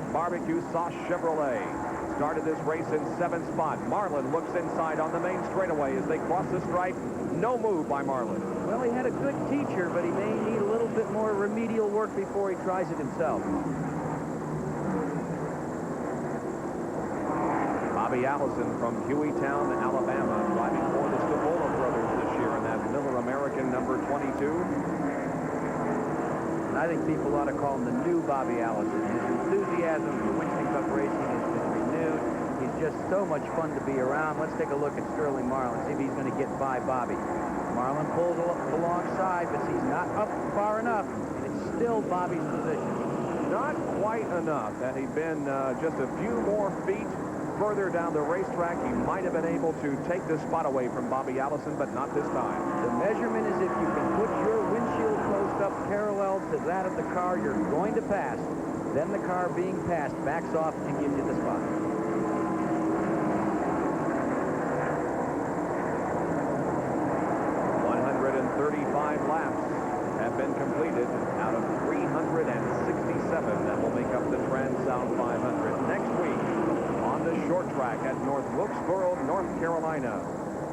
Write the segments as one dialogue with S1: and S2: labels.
S1: by Barbecue Sauce Chevrolet. Started this race in 7th spot. Marlin looks inside on the main straightaway as they cross the stripe. No move by Marlin.
S2: Well, he had a good teacher, but he may need a little bit more remedial work before he tries it himself.
S1: Bobby Allison from Hueytown, Alabama, driving for the Stavola brothers this year in that Miller American number 22.
S2: And I think people ought to call him the new Bobby Allison. His enthusiasm for Winston Cup racing has been renewed. He's just so much fun to be around. Let's take a look at Sterling Marlin, see if he's going to get by Bobby. Marlin pulls alongside, but he's not up far enough, and it's still Bobby's position.
S1: Not quite enough. Had he been just a few more feet further down the racetrack, he might have been able to take this spot away from Bobby Allison, but not this time.
S2: The measurement is if you can put your windshield post up parallel to that of the car you're going to pass, then the car being passed backs off and gives you the spot.
S1: 135 laps have been completed out of 367 that will make up the Trans-South 500. Next week on the short track at North Wilkesboro, North Carolina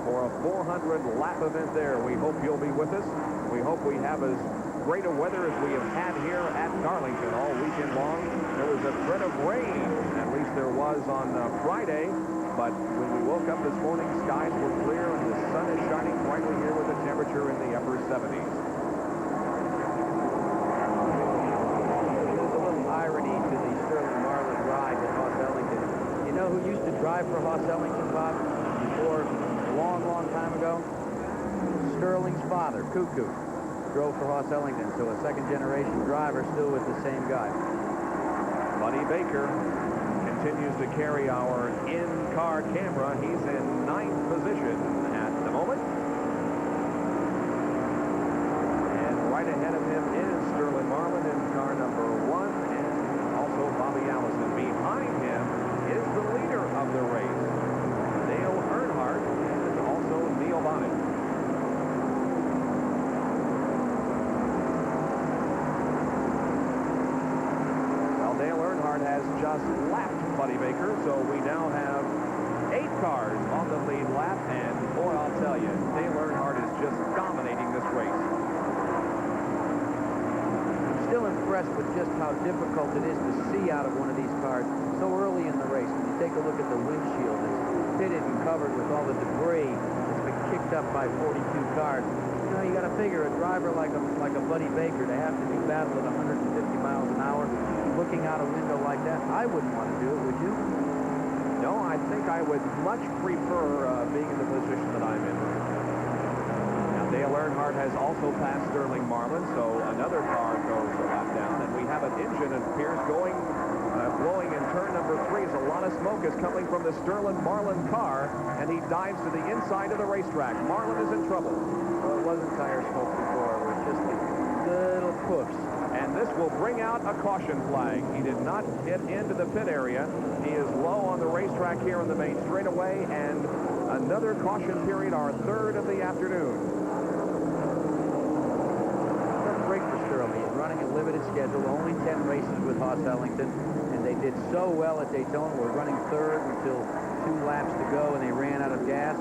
S1: for a 400-lap event there. We hope you'll be with us. We hope we have as great a weather as we have had here at Darlington all weekend long. There was a threat of rain, at least there was on Friday, but when we woke up this morning, skies were clear and the sun is shining brightly here with a temperature in the upper 70s.
S2: There's a little irony to the Sterling Marlin ride at Hoss Ellington. You know who used to drive for Hoss Ellington, Bob, before a long, long time ago? Sterling's father, Cuckoo, drove for Hoss Ellington, so a second-generation driver still with the same guy.
S1: Buddy Baker continues to carry our in-car camera. He's in 9th position at the moment. And right ahead of him is Sterling Marlin in car number 1, and also Bobby Allison. Behind him is the leader of the race, Dale Earnhardt, and also Neil Bonnet. Dale Earnhardt has just lapped Buddy Baker, so we now have 8 cars on the lead lap, and boy, I'll tell you, Dale Earnhardt is just dominating this race.
S2: I'm still impressed with just how difficult it is to see out of one of these cars so early in the race. When you take a look at the windshield, it's pitted and covered with all the debris that's been kicked up by 42 cars. You know, you got to figure a driver like a Buddy Baker to have to do battle at 150 miles an hour, looking out a window like that, I wouldn't want to do it, would you?
S1: No, I think I would much prefer being in the position that I'm in. Now, Dale Earnhardt has also passed Sterling Marlin, so another car goes a lap down, and we have an engine, it appears, going, blowing in turn number 3 as a lot of smoke is coming from the Sterling Marlin car, and he dives to the inside of the racetrack. Marlin is in trouble.
S2: Well, it wasn't tire smoke before, it was just little puffs.
S1: And this will bring out a caution flag. He did not get into the pit area. He is low on the racetrack here on the main straightaway, and another caution period, our 3rd of the afternoon.
S2: Tough break for Sterling. He's running a limited schedule, only 10 races with Hoss Ellington, and they did so well at Daytona. We're running 3rd until 2 laps to go, and they ran out of gas.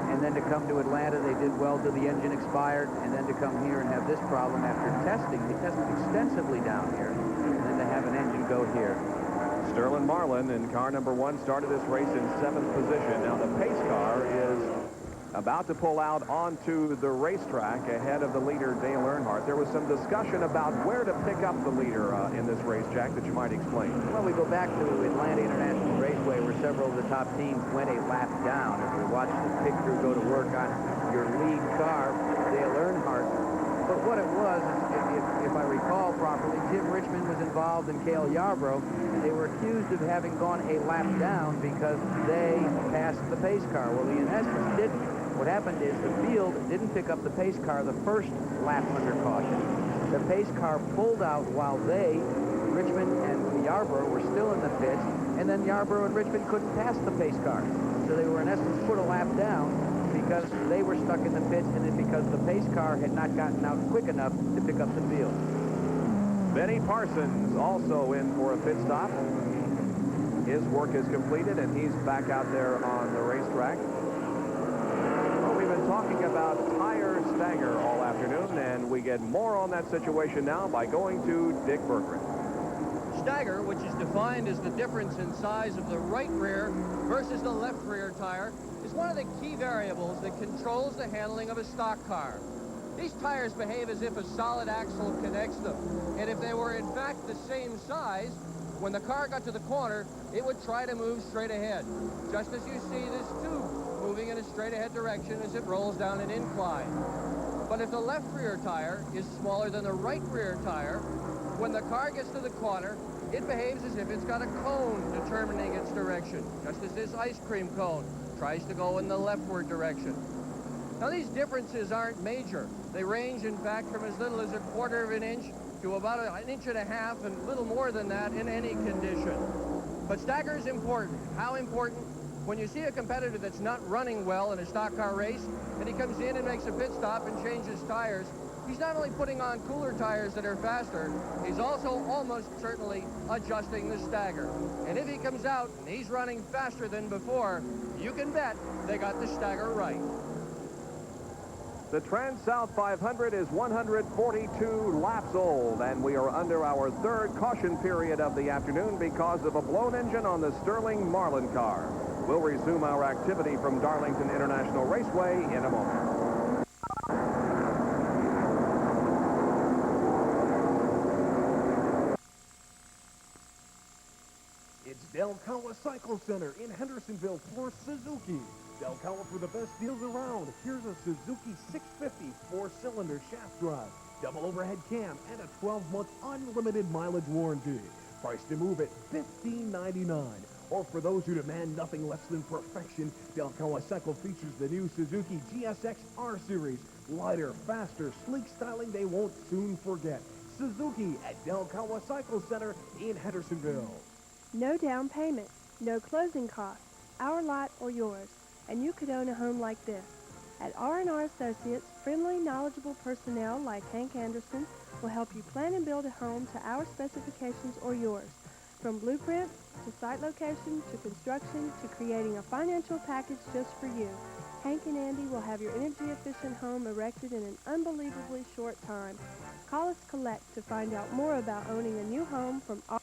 S2: And then to come to Atlanta, they did well till the engine expired, and then to come here and have this problem after testing. They tested extensively down here, and then to have an engine go here.
S1: Sterling Marlin in car number 1 started this race in 7th position. Now the pace car is about to pull out onto the racetrack ahead of the leader, Dale Earnhardt. There was some discussion about where to pick up the leader in this race, Jack, that you might explain.
S2: Well, we go back to Atlanta International Raceway, where several of the top teams went a lap down. If we watch the pit crew go to work on your lead car, Dale Earnhardt. But what it was, if I recall properly, Jim Richmond was involved in Cale Yarborough, and they were accused of having gone a lap down because they passed the pace car. Well, in essence, didn't. What happened is the field didn't pick up the pace car the first lap under caution. The pace car pulled out while Richmond and Yarborough, were still in the pits, and then Yarborough and Richmond couldn't pass the pace car. So they were, in essence, put a lap down because they were stuck in the pits, and then because the pace car had not gotten out quick enough to pick up the field.
S1: Benny Parsons also in for a pit stop. His work is completed, and he's back out there on the racetrack. Well, we've been talking about tire stagger all afternoon, and we get more on that situation now by going to Dick Berggren.
S3: Stagger, which is defined as the difference in size of the right rear versus the left rear tire, is one of the key variables that controls the handling of a stock car. These tires behave as if a solid axle connects them, and if they were in fact the same size, when the car got to the corner, it would try to move straight ahead, just as you see this tube moving in a straight ahead direction as it rolls down an incline. But if the left rear tire is smaller than the right rear tire, when the car gets to the corner, it behaves as if it's got a cone determining its direction, just as this ice cream cone tries to go in the leftward direction. Now, these differences aren't major. They range, in fact, from as little as 1/4 of an inch to about 1.5 inches and a little more than that in any condition. But stagger is important. How important? When you see a competitor that's not running well in a stock car race, and he comes in and makes a pit stop and changes tires, he's not only putting on cooler tires that are faster, he's also almost certainly adjusting the stagger. And if he comes out and he's running faster than before, you can bet they got the stagger right.
S1: The Trans-South 500 is 142 laps old, and we are under our third caution period of the afternoon because of a blown engine on the Sterling Marlin car. We'll resume our activity from Darlington International Raceway in a moment.
S4: It's Delcoa Cycle Center in Hendersonville for Suzuki. Delcoa for the best deals around. Here's a Suzuki 650 4-cylinder shaft drive, double overhead cam, and a 12-month unlimited mileage warranty. Price to move at $15.99. Or for those who demand nothing less than perfection, Delcoa Cycle features the new Suzuki GSX R Series. Lighter, faster, sleek styling they won't soon forget. Suzuki at Delcoa Cycle Center in Hendersonville.
S5: No down payment, no closing costs, our lot or yours, and you could own a home like this. At R&R Associates, friendly, knowledgeable personnel like Hank Anderson will help you plan and build a home to our specifications or yours. From blueprint to site location to construction to creating a financial package just for you, Hank and Andy will have your energy-efficient home erected in an unbelievably short time. Call us collect to find out more about owning a new home from R.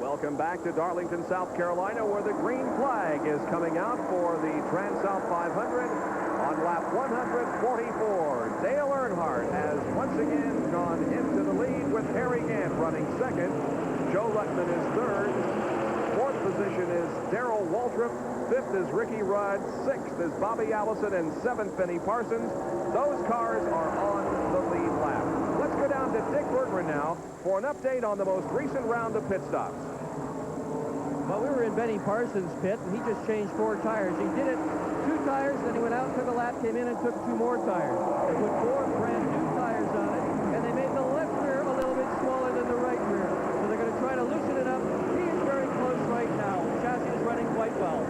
S1: Welcome back to Darlington, South Carolina, where the green flag is coming out for the Trans-South 500 on lap 144. Dale Earnhardt has once again gone into the lead with Harry Gant running second. Joe Ruttman is third. Fourth position is Darrell Waltrip. Fifth is Ricky Rudd. Sixth is Bobby Allison. And seventh, Benny Parsons. Those cars are on the lead lap. Let's go down to Dick Berggren now for an update on the most recent round of pit stops.
S3: Well, we were in Benny Parsons' pit, and he just changed 4 tires. He did it 2 tires, then he went out, took a lap, came in, and took 2 more tires. They put 4 brand new tires on it, and they made the left rear a little bit smaller than the right rear. So they're going to try to loosen it up. He is very close right now. The chassis is running quite well.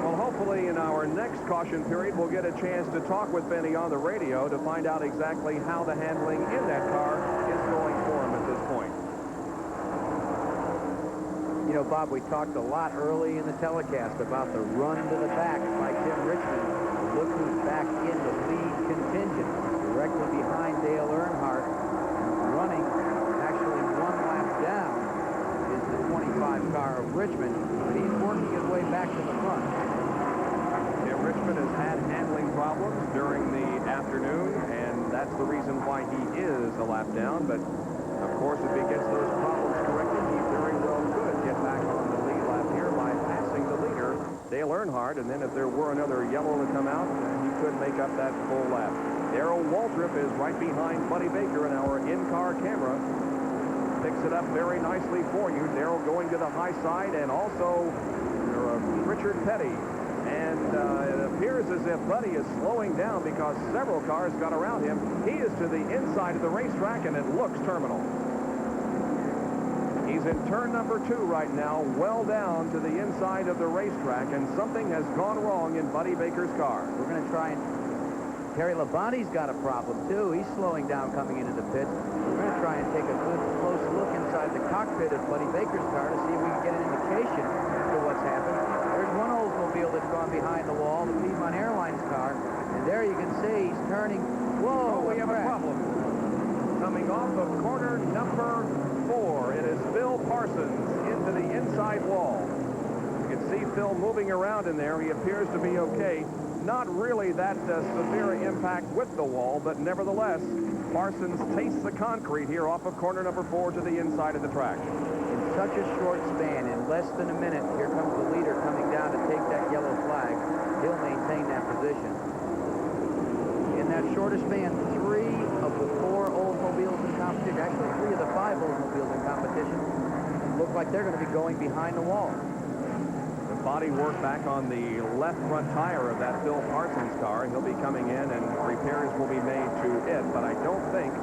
S1: Well, hopefully in our next caution period, we'll get a chance to talk with Benny on the radio to find out exactly how the handling in that car is going for him at this point.
S2: You know, Bob, we talked a lot early in the telecast about the run to the back by Tim Richmond. Look who's back in the lead contingent, directly behind Dale Earnhardt. Running, actually 1 lap down, is the 25 car of Richmond, but he's working his way back to the front.
S1: Tim Richmond has had handling problems during the afternoon, and that's the reason why he is a lap down. But, of course, if he gets those problems corrected, he very well could get back on the lead lap here by passing the leader, Dale Earnhardt. And then if there were another yellow to come out, he could make up that full lap. Darrell Waltrip is right behind Buddy Baker in our in-car camera. Picks it up very nicely for you. Darrell going to the high side, and also Richard Petty. And it appears as if Buddy is slowing down because several cars got around him. He is to the inside of the racetrack, and it looks terminal. He's in turn number 2 right now, well down to the inside of the racetrack, and something has gone wrong in Buddy Baker's car.
S2: We're going to try and Terry Labonte's got a problem, too. He's slowing down coming into the pits. We're going to try and take a good close look inside the cockpit of Buddy Baker's car to see if we can get an indication to what's happened. There's one Oldsmobile that's gone behind the wall, the Piedmont Airlines car, and there you can see he's turning. Whoa,
S1: we have a problem. Coming off of corner number 4, it is Phil Parsons into the inside wall. You can see Phil moving around in there. He appears to be okay. Not really that severe impact with the wall, but nevertheless, Parsons tastes the concrete here off of corner number 4 to the inside of the track.
S2: In such a short span, in less than a minute, here comes the leader coming down to take that yellow flag. He'll maintain that position. In that shorter span, 3 of the 4 Oldsmobiles in competition, actually 3 of the 5 Oldsmobiles in competition, look like they're going to be going behind the wall.
S1: Body work back on the left front tire of that Phil Parsons car. He'll be coming in and repairs will be made to it, but I don't think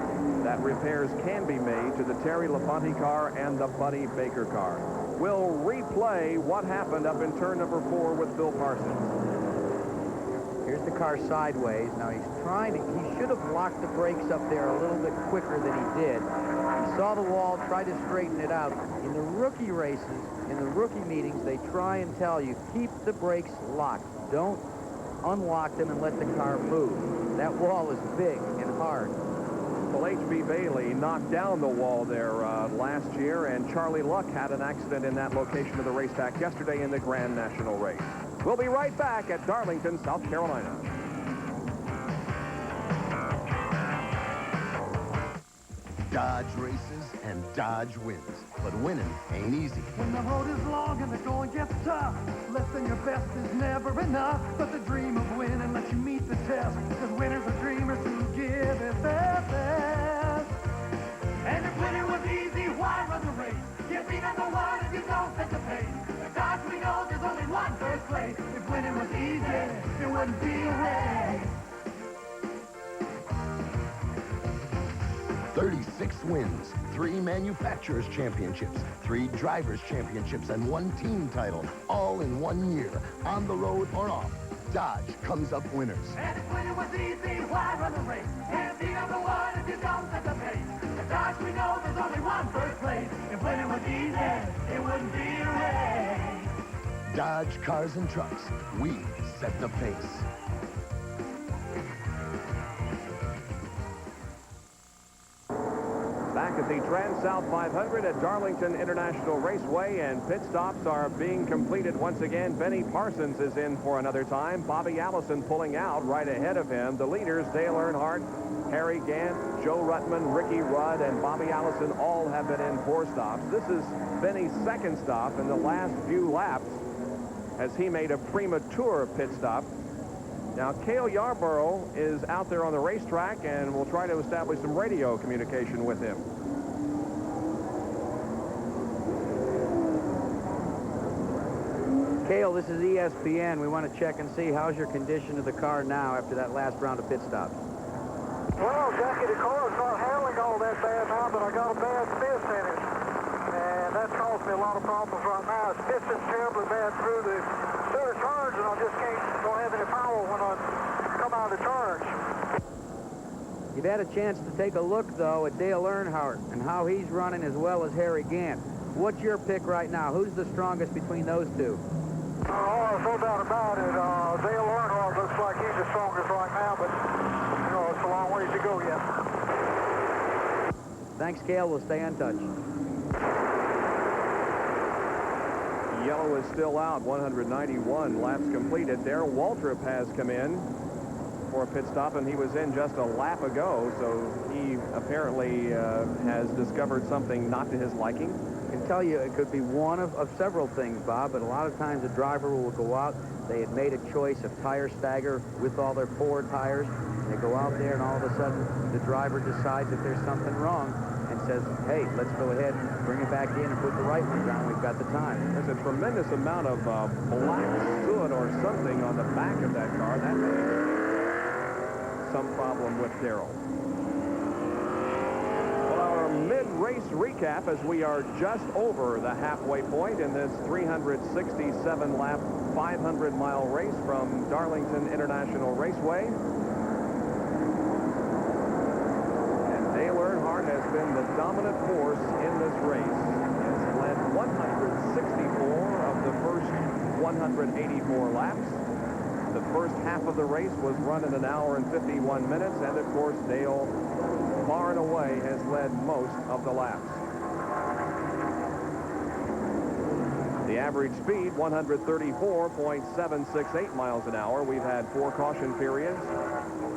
S1: that repairs can be made to the Terry Labonte car and the Buddy Baker car. We'll replay what happened up in turn number 4 with Phil Parsons.
S2: Here's the car sideways. Now he's trying to, he should have locked the brakes up there a little bit quicker than he did. He saw the wall, tried to straighten it out. In the rookie races, in the rookie meetings, they try and tell you, keep the brakes locked. Don't unlock them and let the car move. That wall is big and hard.
S1: Well, H.B. Bailey knocked down the wall there last year, and Charlie Luck had an accident in that location of the racetrack yesterday in the Grand National Race. We'll be right back at Darlington, South Carolina.
S6: Dodge races and Dodge wins, but winning ain't easy.
S7: When the road is long and the going gets tough, less than your best is never enough. But the dream of winning lets you meet the test, because winners are dreamers who give it their best. And if winning was easy, why run the race? You'd be number 1 if you don't set the pace. At Dodge we know there's only one first place. If winning was easy, it wouldn't be a race.
S6: 36 wins, 3 manufacturers' championships, 3 drivers' championships, and 1 team title, all in 1 year, on the road or off. Dodge comes up winners.
S7: And if winning was easy, why run the race? Can't be number 1 if you don't set the pace. At Dodge we know there's only one first place. If winning was easy, it wouldn't be a race.
S6: Dodge Cars and Trucks, we set the pace.
S1: Back at the Trans-South 500 at Darlington International Raceway, and pit stops are being completed once again. Benny Parsons is in for another time. Bobby Allison pulling out right ahead of him. The leaders, Dale Earnhardt, Harry Gant, Joe Ruttman, Ricky Rudd, and Bobby Allison all have been in 4 stops. This is Benny's 2nd stop in the last few laps as he made a premature pit stop. Now, Cale Yarborough is out there on the racetrack, and we'll try to establish some radio communication with him.
S2: Cale, this is ESPN. We want to check and see how's your condition of the car now after that last round of pit stops.
S8: Well, Jackie, the car's not handling all that bad now, but I got a bad fist in it. And that caused me a lot of problems right now. It's pissing terribly bad through the center turns, and I just don't have any power when I come out of the turns.
S2: You've had a chance to take a look, though, at Dale Earnhardt and how he's running as well as Harry Gant. What's your pick right now? Who's the strongest between those two?
S8: Oh, there's no doubt about it. Dale Earnhardt looks like he's the strongest right now, but, you know, it's a long ways to go yet.
S2: Thanks, Cale. We'll stay in touch.
S1: Yellow is still out, 191 laps completed. Darrell Waltrip has come in for a pit stop, and he was in just a lap ago, so he apparently has discovered something not to his liking.
S2: I can tell you it could be one of several things, Bob, but a lot of times a driver will go out. They had made a choice of tire stagger with all their forward tires. They go out there, and all of a sudden the driver decides that there's something wrong and says, hey, let's go ahead and bring it back in and put the right ones on. We've got the time.
S1: There's a tremendous amount of black soot or something on the back of that car. That may be some problem with Darrell. Well, our mid-race recap as we are just over the halfway point in this 367-lap, 500-mile race from Darlington International Raceway. been the dominant force in this race. It's led 164 of the first 184 laps. The first half of the race was run in 1 hour and 51 minutes, and of course Dale far and away has led most of the laps. The average speed, 134.768 miles an hour. We've had 4 caution periods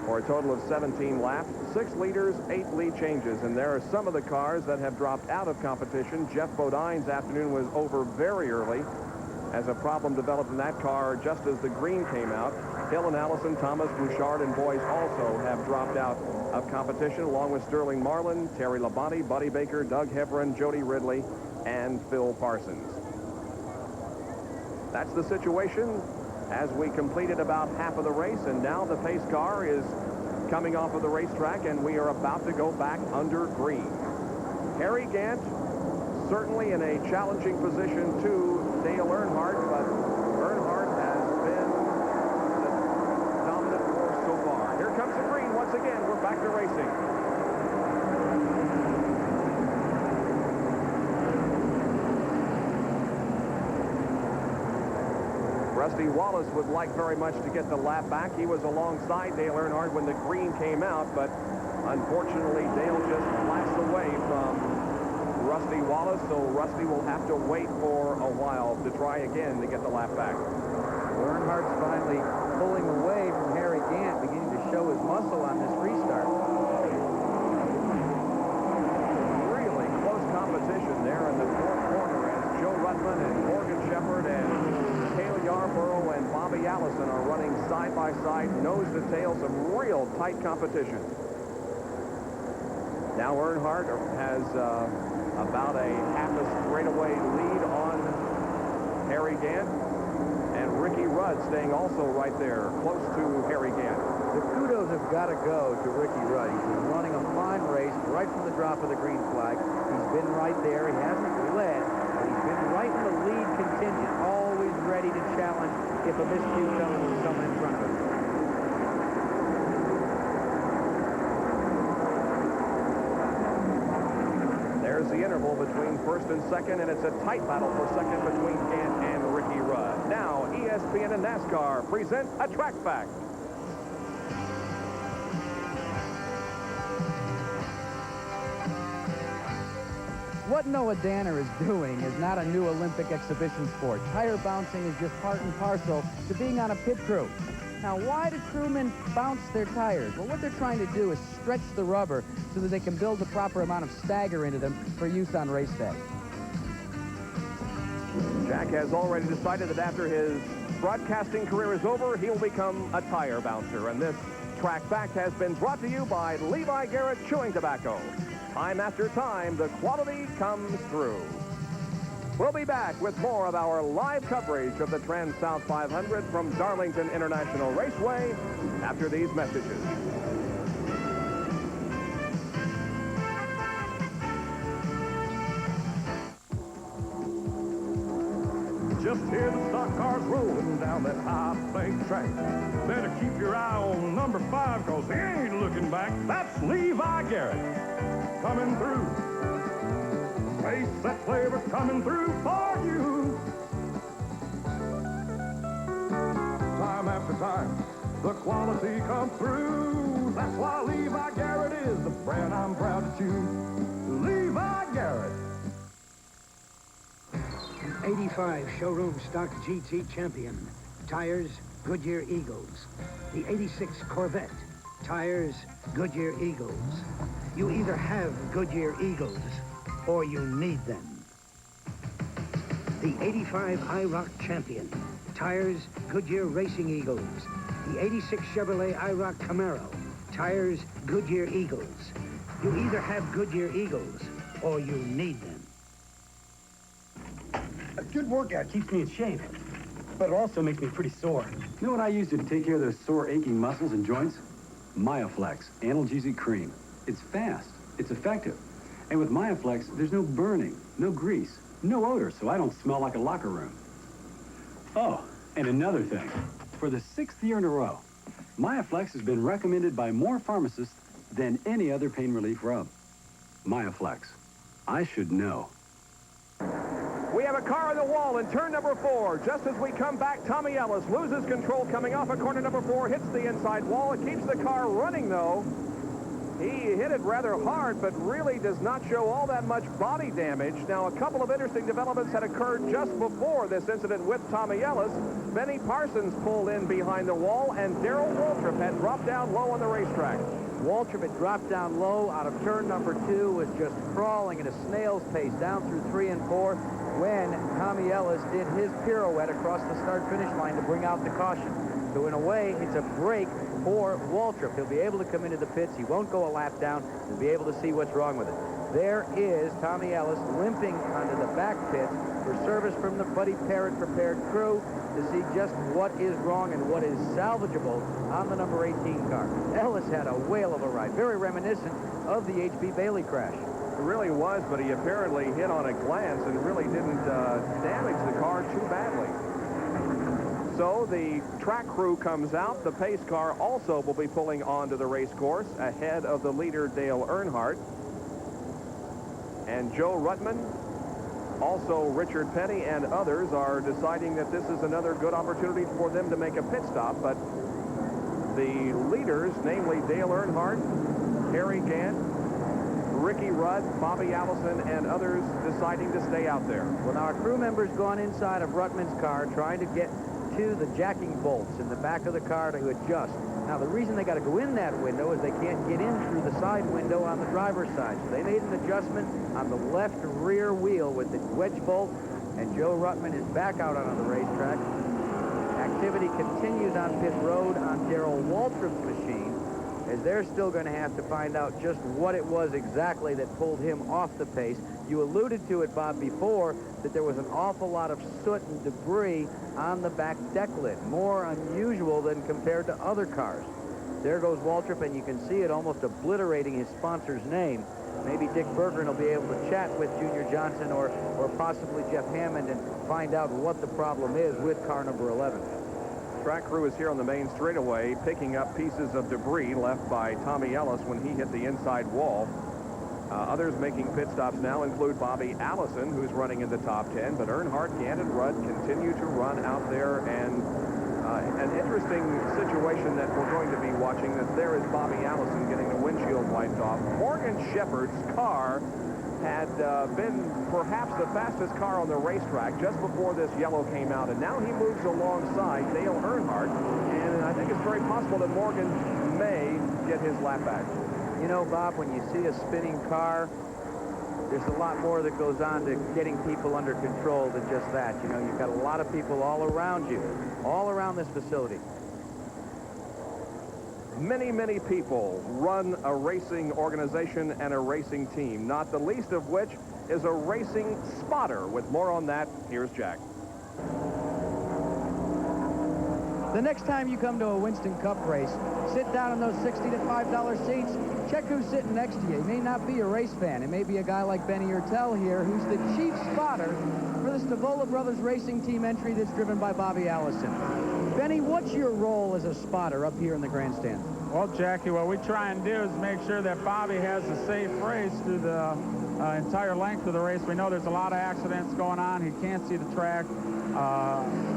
S1: for a total of 17 laps, 6 leaders, 8 lead changes. And there are some of the cars that have dropped out of competition. Jeff Bodine's afternoon was over very early as a problem developed in that car just as the green came out. Hill and Allison, Thomas, Bouchard, and Boyce also have dropped out of competition, along with Sterling Marlin, Terry Labonte, Buddy Baker, Doug Hebron, Jody Ridley, and Phil Parsons. That's the situation as we completed about half of the race, and now the pace car is coming off of the racetrack, and we are about to go back under green. Harry Gant certainly in a challenging position to Dale Earnhardt, but Earnhardt has been the dominant force so far. Here comes the green once again. We're back to racing. Rusty Wallace would like very much to get the lap back. He was alongside Dale Earnhardt when the green came out, but unfortunately Dale just blasted away from Rusty Wallace, so Rusty will have to wait for a while to try again to get the lap back.
S2: Earnhardt's finally pulling away from Harry Gant, beginning to show his muscle on this restart.
S1: Really close competition there in the fourth corner as Joe Rutman and Morgan Shepherd and Cale Yarborough and Bobby Allison are running side by side, nose to tail, some real tight competition. Now Earnhardt has about a half a straightaway lead on Harry Gant, and Ricky Rudd staying also right there close to Harry Gant.
S2: The kudos have got to go to Ricky Rudd. He's been running a fine race right from the drop of the green flag. He's been right there. He hasn't led, but he's been right in the lead contingent, always ready to challenge if a miscue comes from someone in front of him.
S1: There's the interval between first and second, and it's a tight battle for second between Gant and Ricky Rudd. Now, ESPN and NASCAR present a track fact.
S9: What Noah Danner is doing is not a new Olympic exhibition sport. Tire bouncing is just part and parcel to being on a pit crew. Now, why do crewmen bounce their tires? Well, what they're trying to do is stretch the rubber so that they can build the proper amount of stagger into them for use on race day.
S1: Jack has already decided that after his broadcasting career is over, he will become a tire bouncer. And this track fact has been brought to you by Levi Garrett Chewing Tobacco. Time after time, the quality comes through. We'll be back with more of our live coverage of the Trans-South 500 from Darlington International Raceway after these messages.
S10: Just hear the stock cars rolling down that high bank track. Better keep your eye on number 5, cause he ain't looking back. That's Levi Garrett coming through. Face that flavor coming through for you. Time after time, the quality comes through. That's why Levi Garrett is the brand I'm proud to choose. Levi Garrett.
S11: 85 showroom stock GT champion. Tires, Goodyear Eagles. The 86 Corvette. Tires, Goodyear Eagles. You either have Goodyear Eagles or you need them. The 85 IROC champion. Tires, Goodyear Racing Eagles. The 86 Chevrolet IROC Camaro. Tires, Goodyear Eagles. You either have Goodyear Eagles or you need them.
S12: A good workout keeps me in shape, but it also makes me pretty sore. You know what I use to take care of those sore, aching muscles and joints? Myoflex analgesic cream. It's fast, it's effective. And with Myoflex, there's no burning, no grease, no odor, so I don't smell like a locker room. Oh, and another thing. For the 6th year in a row, Myoflex has been recommended by more pharmacists than any other pain relief rub. Miaflex. I should know.
S1: We have a car on the wall in turn number 4. Just as we come back, Tommy Ellis loses control coming off of corner number 4, hits the inside wall. It keeps the car running, though. He hit it rather hard, but really does not show all that much body damage. Now, a couple of interesting developments had occurred just before this incident with Tommy Ellis. Benny Parsons pulled in behind the wall, and Darrell Waltrip had dropped down low on the racetrack.
S2: Waltrip had dropped down low out of turn number 2, was just crawling at a snail's pace down through 3 and 4 when Tommy Ellis did his pirouette across the start-finish line to bring out the caution. So in a way, it's a break for Waltrip. He'll be able to come into the pits. He won't go a lap down. He'll be able to see what's wrong with it. There is Tommy Ellis limping onto the back pit for service from the Buddy Parrott prepared crew to see just what is wrong and what is salvageable on the number 18 car. Ellis had a whale of a ride, very reminiscent of the H.B. Bailey crash.
S1: It really was, but he apparently hit on a glance and really didn't damage the car too badly. So the track crew comes out. The pace car also will be pulling onto the race course ahead of the leader, Dale Earnhardt. And Joe Ruttman, also Richard Petty and others are deciding that this is another good opportunity for them to make a pit stop. But the leaders, namely Dale Earnhardt, Harry Gant, Ricky Rudd, Bobby Allison, and others deciding to stay out there.
S2: Well, now our crew member's gone inside of Ruttman's car trying to get to the jacking bolts in the back of the car to adjust. Now, the reason they got to go in that window is they can't get in through the side window on the driver's side. So they made an adjustment on the left rear wheel with the wedge bolt, and Joe Ruttman is back out on the racetrack. Activity continues on pit road on Darrell Waltrip's machine, as they're still going to have to find out just what it was exactly that pulled him off the pace. You alluded to it, Bob, before, that there was an awful lot of soot and debris on the back deck lid, more unusual than compared to other cars. There goes Waltrip, and you can see it almost obliterating his sponsor's name. Maybe Dick Berggren will be able to chat with Junior Johnson or possibly Jeff Hammond and find out what the problem is with car number 11.
S1: Track crew is here on the main straightaway picking up pieces of debris left by Tommy Ellis when he hit the inside wall. Others making pit stops now include Bobby Allison, who's running in the top 10, but Earnhardt, Gant, and Rudd continue to run out there, and an interesting situation that we're going to be watching is there is Bobby Allison getting the windshield wiped off. Morgan Shepherd's car had been perhaps the fastest car on the racetrack just before this yellow came out, and now he moves alongside Dale Earnhardt, and I think it's very possible that Morgan may get his lap back.
S2: You know, Bob, when you see a spinning car, there's a lot more that goes on to getting people under control than just that. You know, you've got a lot of people all around you, all around this facility.
S1: Many, many people run a racing organization and a racing team, not the least of which is a racing spotter. With more on that, here's Jack.
S9: The next time you come to a Winston Cup race, sit down in those $60 to $5 seats, check who's sitting next to you. He may not be a race fan. It may be a guy like Benny Urtel here, who's the chief spotter for the Stavola Brothers Racing Team entry that's driven by Bobby Allison. Benny, what's your role as a spotter up here in the grandstand?
S13: Well, Jackie, what we try and do is make sure that Bobby has a safe race through the entire length of the race. We know there's a lot of accidents going on. He can't see the track.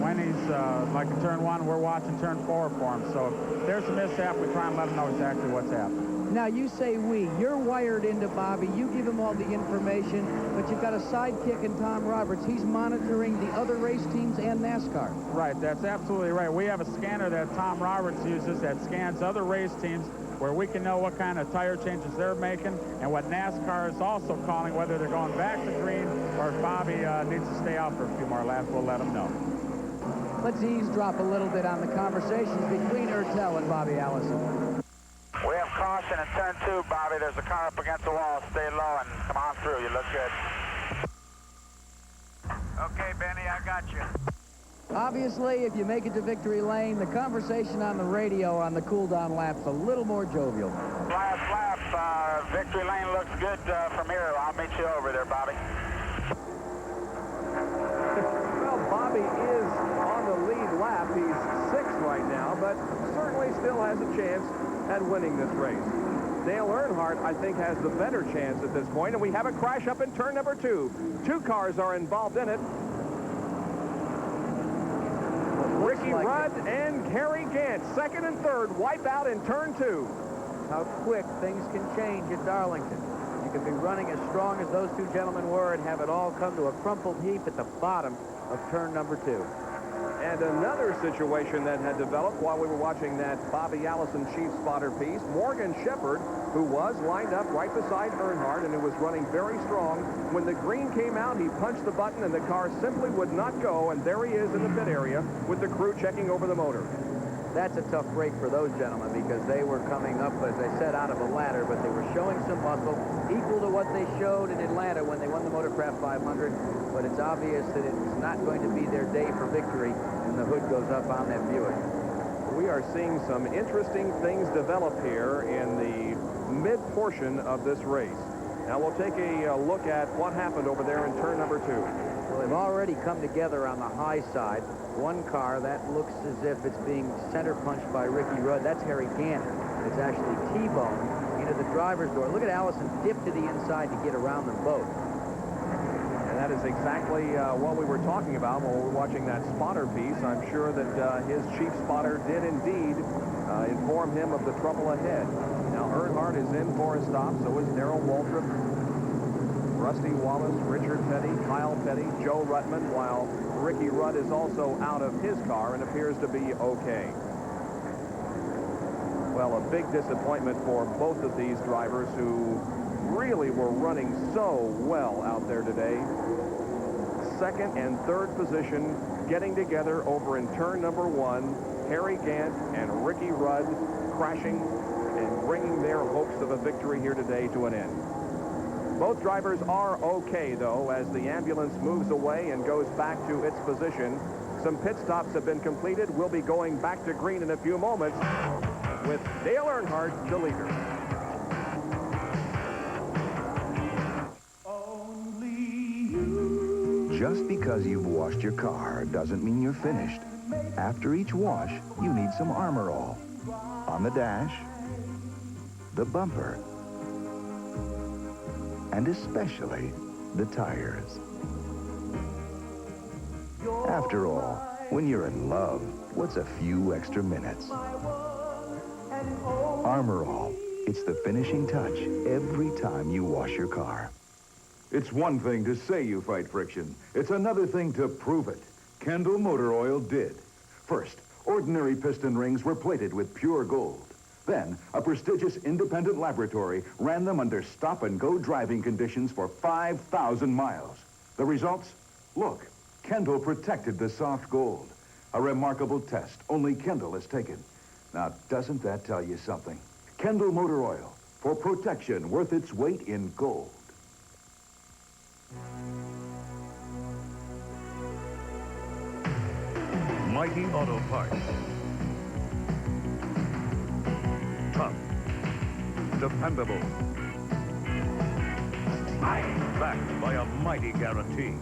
S13: When he's like in turn 1, we're watching turn 4 for him. So if there's a mishap, we try and let him know exactly what's happening.
S9: Now, you say we. You're wired into Bobby. You give him all the information, but you've got a sidekick in Tom Roberts. He's monitoring the other race teams and NASCAR.
S13: Right, that's absolutely right. We have a scanner that Tom Roberts uses that scans other race teams where we can know what kind of tire changes they're making and what NASCAR is also calling, whether they're going back to green or if Bobby needs to stay out for a few more laps, we'll let him know.
S9: Let's eavesdrop a little bit on the conversations between Urtel and Bobby Allison.
S14: We have caution in turn 2, Bobby. There's a car up against the wall. Stay low and come on through. You look good. Okay, Benny, I got you.
S9: Obviously, if you make it to victory lane, the conversation on the radio on the cool-down lap's a little more jovial.
S14: Last lap, victory lane looks good from here. I'll meet you over there, Bobby.
S1: Well, Bobby is on the lead lap. He's 6th right now, but certainly still has a chance at winning this race. Dale Earnhardt, I think, has the better chance at this point, and we have a crash up in turn number 2. 2 cars are involved in it. Ricky Rudd and Harry Gant, second and third, wipe out in turn 2.
S2: How quick things can change at Darlington. You can be running as strong as those two gentlemen were and have it all come to a crumpled heap at the bottom of turn number 2.
S1: And another situation that had developed while we were watching that Bobby Allison Chief Spotter piece, Morgan Shepherd, who was lined up right beside Earnhardt and who was running very strong. When the green came out, he punched the button and the car simply would not go, and there he is in the pit area with the crew checking over the motor.
S2: That's a tough break for those gentlemen because they were coming up, as I said, out of a ladder, but they were showing some muscle equal to what they showed in Atlanta when they won the Motorcraft 500. But it's obvious that it's not going to be their day for victory when the hood goes up on that Buick.
S1: We are seeing some interesting things develop here in the mid-portion of this race. Now we'll take a look at what happened over there in turn number 2.
S2: Well, they've already come together on the high side. One car, that looks as if it's being center punched by Ricky Rudd. That's Harry Gant. It's actually T-boned into the driver's door. Look at Allison dip to the inside to get around them both.
S1: And that is exactly what we were talking about when we were watching that spotter piece. I'm sure that his chief spotter did indeed inform him of the trouble ahead. Now Earnhardt is in for a stop, so is Darrell Waltrip, Rusty Wallace, Richard Petty, Kyle Petty, Joe Ruttman, while Ricky Rudd is also out of his car and appears to be okay. Well, a big disappointment for both of these drivers who really were running so well out there today. Second and third position getting together over in turn number 1. Harry Gant and Ricky Rudd crashing and bringing their hopes of a victory here today to an end. Both drivers are okay, though, as the ambulance moves away and goes back to its position. Some pit stops have been completed. We'll be going back to green in a few moments with Dale Earnhardt, the leader.
S15: Just because you've washed your car doesn't mean you're finished. After each wash, you need some Armor All. On the dash, the bumper, and especially the tires. After all, when you're in love, what's a few extra minutes? Armor All. It's the finishing touch every time you wash your car.
S16: It's one thing to say you fight friction. It's another thing to prove it. Kendall Motor Oil did. First, ordinary piston rings were plated with pure gold. Then, a prestigious independent laboratory ran them under stop-and-go driving conditions for 5,000 miles. The results? Look, Kendall protected the soft gold. A remarkable test only Kendall has taken. Now, doesn't that tell you something? Kendall Motor Oil, for protection worth its weight in gold.
S10: Mighty Auto Parts. Tough. Dependable. Backed by a mighty guarantee.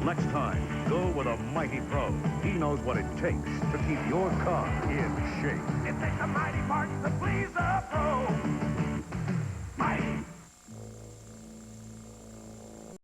S10: Next time, go with a mighty pro. He knows what it takes to keep your car in shape.
S7: It takes a mighty parts to please a pro.